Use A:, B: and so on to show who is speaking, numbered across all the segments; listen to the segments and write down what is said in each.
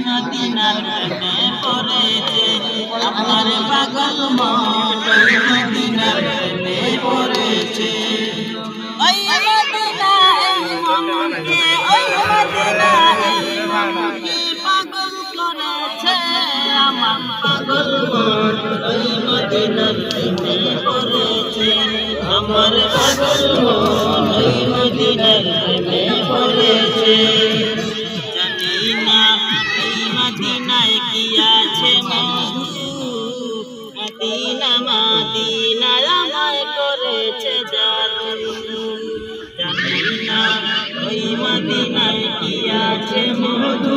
A: মদিনার প্রেমে পড়েছে আমার পাগল মন ওই মদিনার প্রেমে পড়েছে ওই মদিনা এই মনকে ওই মদিনা এই মনকে পাগল করেছে আমার পাগল মন ওই মদিনার প্রেমে পড়েছে আমার পাগল মন ওই মদিনার প্রেমে পড়েছে জানি না এই মদিনায় কি আছে মধু মদিনা মদিনা আমায় করেছে জাদু জানি না ওই মদিনায় কি আছে মধু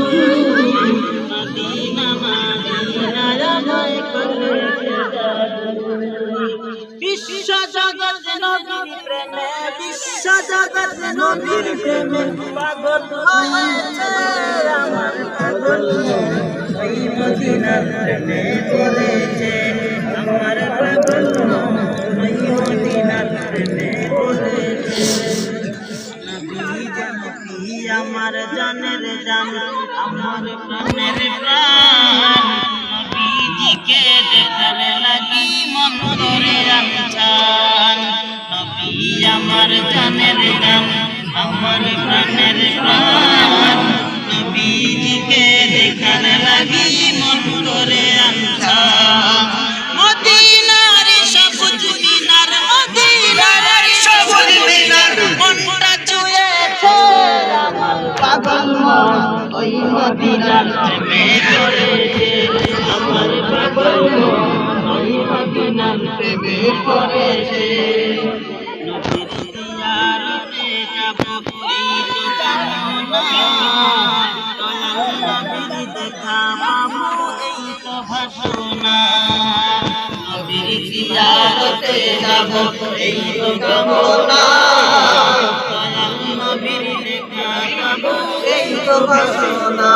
A: মদিনা মদিনা আমায় করেছে জাদু বিশ্ব জগৎ নবীর প্রেমে বিশ্ব জগৎ নবীর প্রেমে পাগল হয়েছে আমার পাগল ওই মদিনার প্রেমে পড়েছে আমার পাগল ওই মদিনার প্রেমে পড়েছে নবী আমার জানের জান আমার প্রাণের প্রাণ নবীজিকে দেখার লাগি মন করে আনছান নবী আমার জানের জান আমার প্রাণের প্রাণ নবীজিকে দেখার লাগি মন করে আনছান মদিনার সবুজ মিনার মদিনার সবুজ মিনার মনটা ছুঁয়েছে আমার পাগল মন ওই মদিনার প্রেমে পড়েছে আমার পাগল মন ওই মদিনার প্রেমে পড়েছে নবীর জিয়ারতে যাব এই তো কামনা দয়াল নবীর দেখা পাবো এই তো ভাবনা নবীর জিয়ারতে যাব এই তো কামনা দয়াল নবীর দেখা পাবো এই তো ভাবনা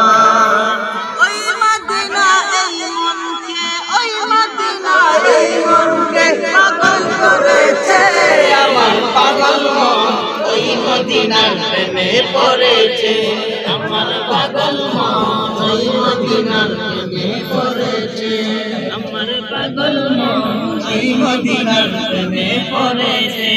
A: ওই মদিনা এই মনকে ওই মদিনা এই মনকে পাগল করেছে আমার পাগল মন ওই মদিনার প্রেমে পড়েছে আমার পাগল মন ওই মদিনার প্রেমে পড়েছে আমার পাগল মন ওই মদিনার প্রেমে পড়েছে